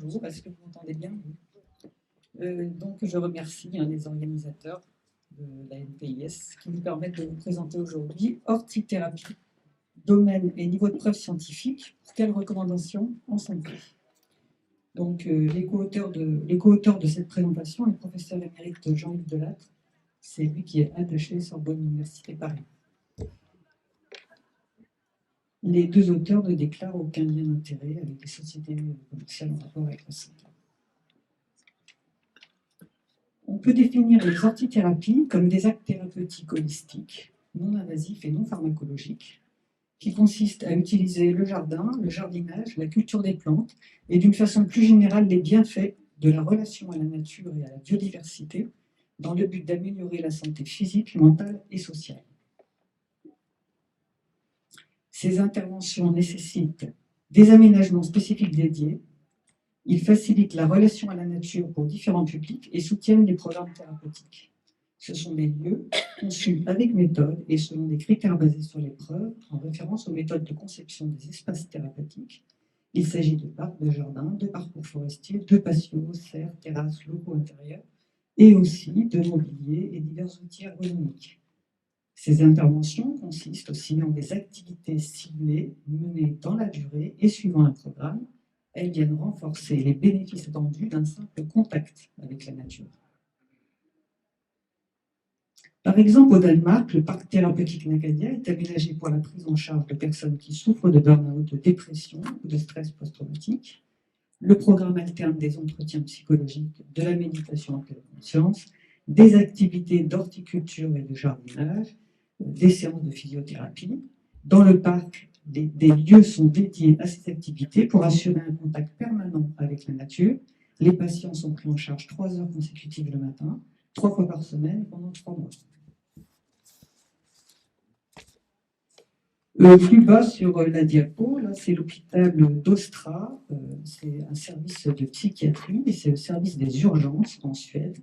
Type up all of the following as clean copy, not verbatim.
bonjour, est-ce que vous m'entendez bien? Donc, je remercie les organisateurs de la NPIS qui nous permettent de vous présenter aujourd'hui hortithérapie, domaine et niveau de preuve scientifique, pour quelles recommandations en santé. Donc, les co-auteurs de cette présentation, le professeur émérite Jean-Yves Delattre, c'est lui qui est attaché Sorbonne Université Paris. Les deux auteurs ne déclarent aucun lien d'intérêt avec les sociétés commerciales en rapport avec la santé. On peut définir les hortithérapies comme des actes thérapeutiques holistiques, non invasifs et non pharmacologiques, qui consistent à utiliser le jardin, le jardinage, la culture des plantes et d'une façon plus générale les bienfaits de la relation à la nature et à la biodiversité dans le but d'améliorer la santé physique, mentale et sociale. Ces interventions nécessitent des aménagements spécifiques dédiés. Ils facilitent la relation à la nature pour différents publics et soutiennent les programmes thérapeutiques. Ce sont des lieux conçus avec méthode et selon des critères basés sur les preuves, en référence aux méthodes de conception des espaces thérapeutiques. Il s'agit de parcs, de jardins, de parcours forestiers, de patios, serres, terrasses, locaux intérieurs, et aussi de mobilier et divers outils ergonomiques. Ces interventions consistent aussi en des activités ciblées, menées dans la durée et suivant un programme. Elles viennent renforcer les bénéfices attendus d'un simple contact avec la nature. Par exemple, au Danemark, le parc thérapeutique Nagadia est aménagé pour la prise en charge de personnes qui souffrent de burn-out, de dépression ou de stress post-traumatique. Le programme alterne des entretiens psychologiques, de la méditation en pleine conscience, des activités d'horticulture et de jardinage, des séances de physiothérapie. Dans le parc, des lieux sont dédiés à ces activités pour assurer un contact permanent avec la nature. Les patients sont pris en charge 3 heures consécutives le matin, 3 fois par semaine pendant 3 mois. Plus bas sur la diapo, là, c'est l'hôpital d'Ostra, c'est un service de psychiatrie et c'est le service des urgences en Suède.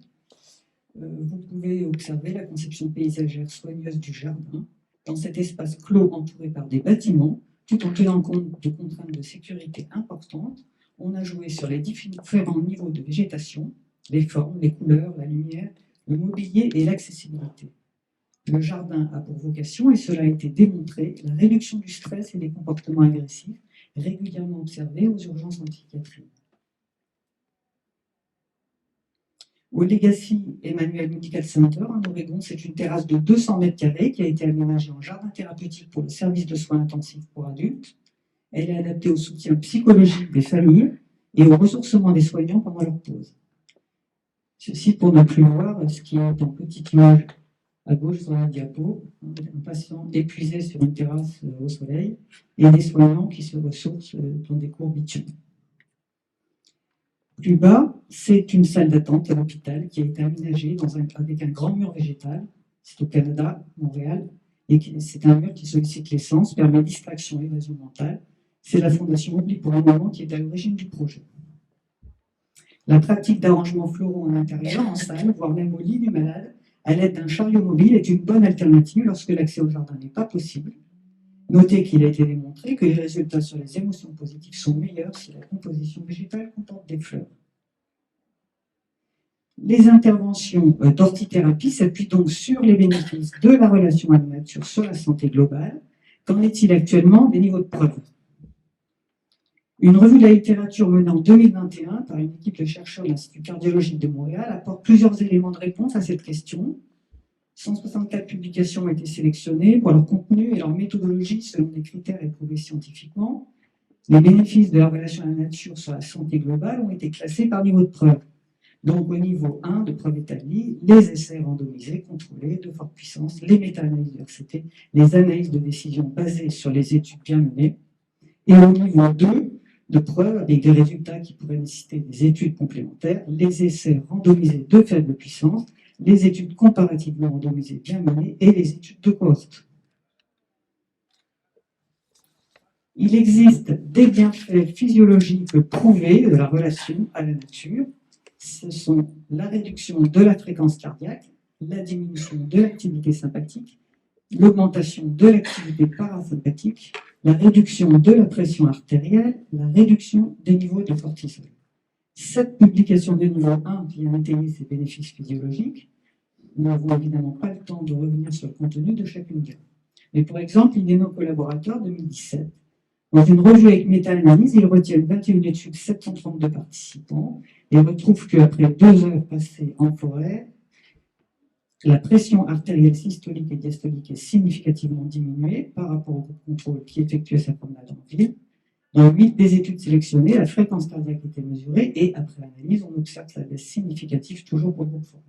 Vous pouvez observer la conception paysagère soigneuse du jardin dans cet espace clos entouré par des bâtiments, tout en tenant compte de contraintes de sécurité importantes. On a joué sur les différents niveaux de végétation, les formes, les couleurs, la lumière, le mobilier et l'accessibilité. Le jardin a pour vocation, et cela a été démontré, la réduction du stress et des comportements agressifs régulièrement observés aux urgences en psychiatrie. Au Legacy Emmanuel Medical Center, en Oregon, c'est une terrasse de 200 mètres carrés qui a été aménagée en jardin thérapeutique pour le service de soins intensifs pour adultes. Elle est adaptée au soutien psychologique des familles et au ressourcement des soignants pendant leur pause. Ceci pour ne plus voir ce qui est en petite image à gauche sur la diapo, un patient épuisé sur une terrasse au soleil et des soignants qui se ressourcent dans des cours bitumes. Plus bas, c'est une salle d'attente à l'hôpital qui a été aménagée avec un grand mur végétal. C'est au Canada, Montréal, et c'est un mur qui sollicite les sens, permet distraction et évasion mentale. C'est la Fondation Oubli pour un moment qui est à l'origine du projet. La pratique d'arrangements floraux en intérieur, en salle, voire même au lit du malade, à l'aide d'un chariot mobile, est une bonne alternative lorsque l'accès au jardin n'est pas possible. Notez qu'il a été démontré que les résultats sur les émotions positives sont meilleurs si la composition végétale comporte des fleurs. Les interventions d'hortithérapie s'appuient donc sur les bénéfices de la relation à la nature sur la santé globale. Qu'en est-il actuellement des niveaux de preuve? Une revue de la littérature menée en 2021 par une équipe de chercheurs de l'Institut cardiologique de Montréal apporte plusieurs éléments de réponse à cette question. 164 publications ont été sélectionnées pour leur contenu et leur méthodologie selon des critères éprouvés scientifiquement. Les bénéfices de la relation à la nature sur la santé globale ont été classés par niveau de preuve. Donc au niveau 1 de preuve établie, les essais randomisés, contrôlés, de forte puissance, les méta-analyses de RCT, les analyses de décision basées sur les études bien menées. Et au niveau 2 de preuve, avec des résultats qui pourraient nécessiter des études complémentaires, les essais randomisés de faible puissance, les études comparativement randomisées bien menées et les études de cohorte. Il existe des bienfaits physiologiques prouvés de la relation à la nature. Ce sont la réduction de la fréquence cardiaque, la diminution de l'activité sympathique, l'augmentation de l'activité parasympathique, la réduction de la pression artérielle, la réduction des niveaux de cortisol. Cette publication de niveau 1 vient étayer ces bénéfices physiologiques. Nous n'avons évidemment pas le temps de revenir sur le contenu de chacune d'elles. Mais pour exemple, l'un de nos collaborateurs, 2017, dans une revue avec méta-analyse, ils retiennent 21 études, 732 participants, et retrouvent qu'après 2 heures passées en forêt, la pression artérielle systolique et diastolique est significativement diminuée par rapport au groupe contrôle qui effectuait sa promenade en ville. Dans 8 des études sélectionnées, la fréquence cardiaque était mesurée et après l'analyse, on observe la baisse significative toujours pour le groupe forêt.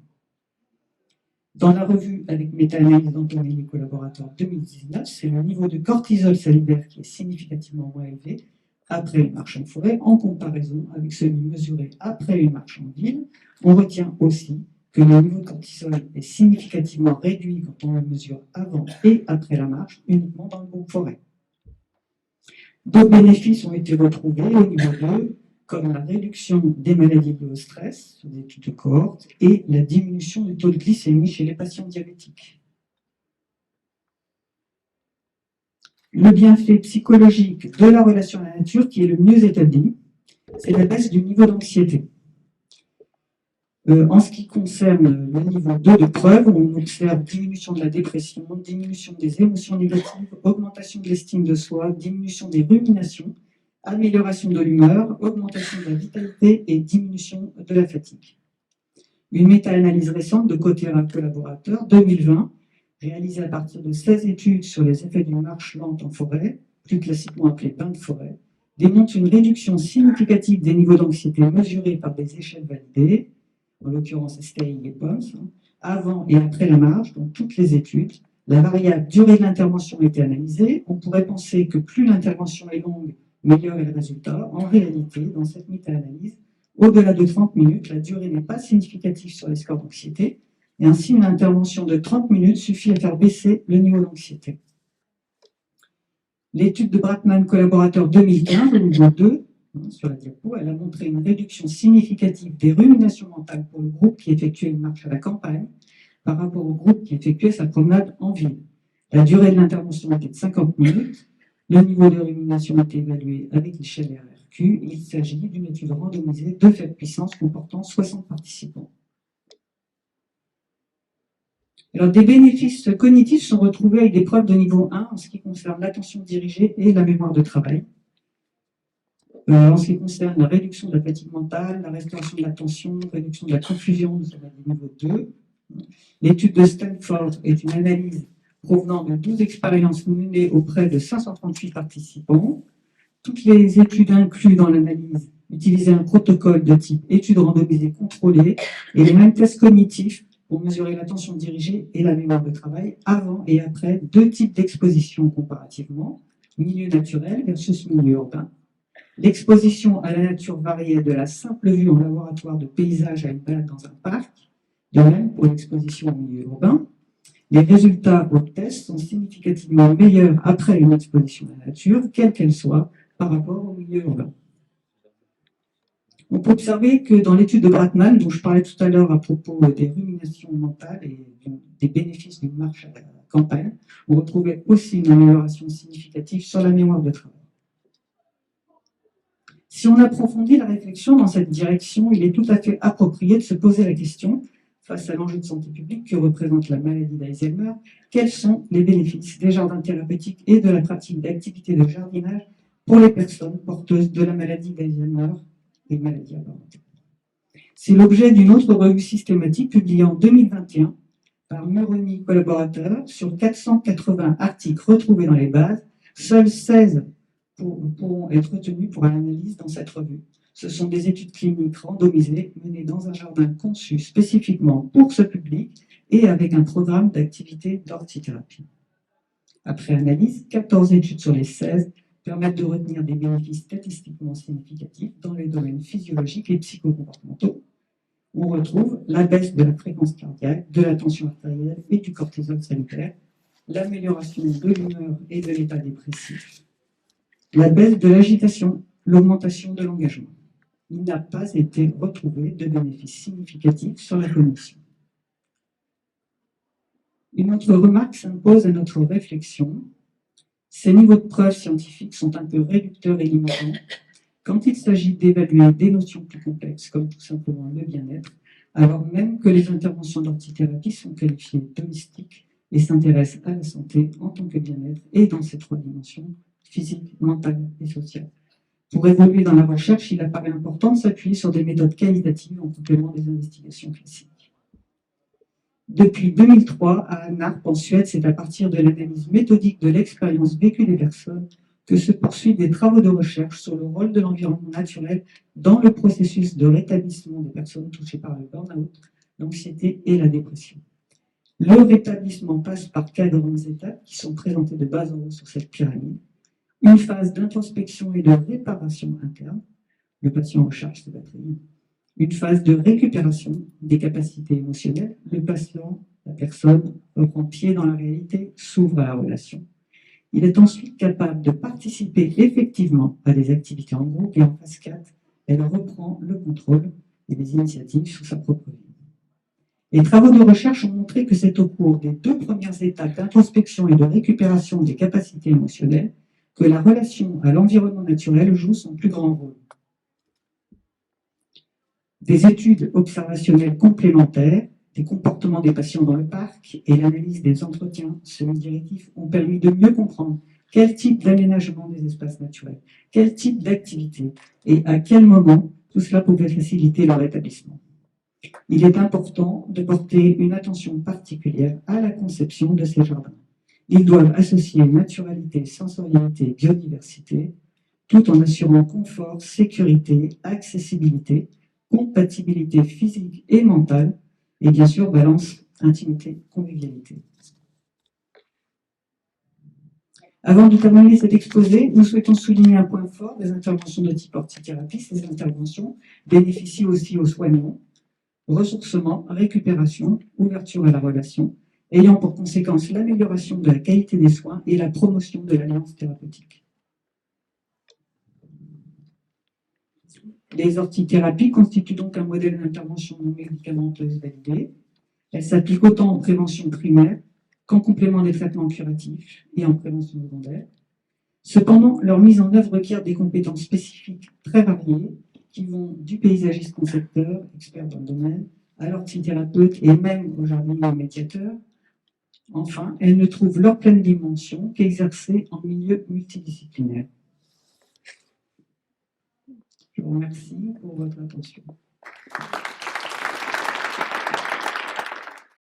Dans la revue avec méta-analyse d'Anthony et les collaborateurs 2019, c'est le niveau de cortisol salivaire qui est significativement moins élevé après une marche en forêt en comparaison avec celui mesuré après une marche en ville. On retient aussi que le niveau de cortisol est significativement réduit quand on le mesure avant et après la marche, uniquement dans le groupe forêt. D'autres bénéfices ont été retrouvés au niveau 2, comme la réduction des maladies liées au stress, sur des études de cohorte, et la diminution du taux de glycémie chez les patients diabétiques. Le bienfait psychologique de la relation à la nature qui est le mieux établi, c'est la baisse du niveau d'anxiété. En ce qui concerne le niveau 2 de preuve, on observe diminution de la dépression, diminution des émotions négatives, augmentation de l'estime de soi, diminution des ruminations, amélioration de l'humeur, augmentation de la vitalité et diminution de la fatigue. Une méta-analyse récente de Cotera collaborateurs 2020, réalisée à partir de 16 études sur les effets d'une marche lente en forêt, plus classiquement appelée bain de forêt, démontre une réduction significative des niveaux d'anxiété mesurés par des échelles validées, en l'occurrence Staying et POMS, avant et après la marche, dans toutes les études. La variable durée de l'intervention a été analysée. On pourrait penser que plus l'intervention est longue, meilleur est le résultat. En réalité, dans cette méta-analyse, au-delà de 30 minutes, la durée n'est pas significative sur les scores d'anxiété, et ainsi une intervention de 30 minutes suffit à faire baisser le niveau d'anxiété. L'étude de Bratman collaborateur 2015, au niveau 2, sur la diapo, elle a montré une réduction significative des ruminations mentales pour le groupe qui effectuait une marche à la campagne par rapport au groupe qui effectuait sa promenade en ville. La durée de l'intervention était de 50 minutes. Le niveau de rumination a été évalué avec l'échelle RRQ. Il s'agit d'une étude randomisée de faible puissance comportant 60 participants. Alors, des bénéfices cognitifs sont retrouvés avec des preuves de niveau 1 en ce qui concerne l'attention dirigée et la mémoire de travail. En ce qui concerne la réduction de la fatigue mentale, la restauration de l'attention, réduction de la confusion, nous sommes à niveau 2. L'étude de Stanford est une analyse provenant de 12 expériences menées auprès de 538 participants. Toutes les études incluses dans l'analyse utilisaient un protocole de type étude randomisée contrôlée et les mêmes tests cognitifs pour mesurer l'attention dirigée et la mémoire de travail avant et après 2 types d'exposition comparativement, milieu naturel versus milieu urbain. L'exposition à la nature variait de la simple vue en laboratoire de paysage à une balade dans un parc, de même pour l'exposition au milieu urbain. Les résultats au test sont significativement meilleurs après une exposition à la nature, quelle qu'elle soit, par rapport au milieu urbain. On peut observer que dans l'étude de Bratman, dont je parlais tout à l'heure à propos des ruminations mentales et des bénéfices d'une marche à la campagne, on retrouvait aussi une amélioration significative sur la mémoire de travail. Si on approfondit la réflexion dans cette direction, il est tout à fait approprié de se poser la question, face à l'enjeu de santé publique que représente la maladie d'Alzheimer, quels sont les bénéfices des jardins thérapeutiques et de la pratique d'activités de jardinage pour les personnes porteuses de la maladie d'Alzheimer et maladies apparentées. C'est l'objet d'une autre revue systématique publiée en 2021 par Muroni collaborateurs sur 480 articles retrouvés dans les bases. Seuls 16 pourront être retenus pour l'analyse dans cette revue. Ce sont des études cliniques randomisées menées dans un jardin conçu spécifiquement pour ce public et avec un programme d'activité d'ortithérapie. Après analyse, 14 études sur les 16 permettent de retenir des bénéfices statistiquement significatifs dans les domaines physiologiques et psychocomportementaux. On retrouve la baisse de la fréquence cardiaque, de la tension artérielle et du cortisol sanitaire, l'amélioration de l'humeur et de l'état dépressif, la baisse de l'agitation, l'augmentation de l'engagement. Il n'a pas été retrouvé de bénéfices significatifs sur la cognition. Une autre remarque s'impose à notre réflexion. Ces niveaux de preuves scientifiques sont un peu réducteurs et limitants, quand il s'agit d'évaluer des notions plus complexes, comme tout simplement le bien-être, alors même que les interventions d'ortithérapie sont qualifiées d'holistiques et s'intéressent à la santé en tant que bien-être et dans ses trois dimensions, physique, mentale et sociale. Pour évoluer dans la recherche, il apparaît important de s'appuyer sur des méthodes qualitatives en complément des investigations classiques. Depuis 2003, à Narp, en Suède, c'est à partir de l'analyse méthodique de l'expérience vécue des personnes que se poursuivent des travaux de recherche sur le rôle de l'environnement naturel dans le processus de rétablissement des personnes touchées par le burn-out, l'anxiété et la dépression. Le rétablissement passe par 4 grandes étapes qui sont présentées de bas en haut sur cette pyramide. Une phase d'introspection et de réparation interne, le patient recharge ses batteries. Une phase de récupération des capacités émotionnelles, le patient, la personne, reprend pied dans la réalité, s'ouvre à la relation. Il est ensuite capable de participer effectivement à des activités en groupe et en phase 4, elle reprend le contrôle et les initiatives sur sa propre vie. Les travaux de recherche ont montré que c'est au cours des 2 premières étapes d'introspection et de récupération des capacités émotionnelles que la relation à l'environnement naturel joue son plus grand rôle. Des études observationnelles complémentaires, des comportements des patients dans le parc et l'analyse des entretiens semi-directifs ont permis de mieux comprendre quel type d'aménagement des espaces naturels, quel type d'activité et à quel moment tout cela pouvait faciliter leur établissement. Il est important de porter une attention particulière à la conception de ces jardins. Ils doivent associer naturalité, sensorialité, biodiversité, tout en assurant confort, sécurité, accessibilité, compatibilité physique et mentale, et bien sûr balance, intimité, convivialité. Avant de terminer cet exposé, nous souhaitons souligner un point fort des interventions de type ortithérapie. Ces interventions bénéficient aussi aux soignants, ressourcement, récupération, ouverture à la relation, ayant pour conséquence l'amélioration de la qualité des soins et la promotion de l'alliance thérapeutique. Les orthithérapies constituent donc un modèle d'intervention non médicamenteuse validé. Elles s'appliquent autant en prévention primaire qu'en complément des traitements curatifs et en prévention secondaire. Cependant, leur mise en œuvre requiert des compétences spécifiques très variées qui vont du paysagiste concepteur, expert dans le domaine, à l'orthithérapeute et même au jardinier médiateur. Enfin, elles ne trouvent leur pleine dimension qu'exercées en milieu multidisciplinaire. Je vous remercie pour votre attention.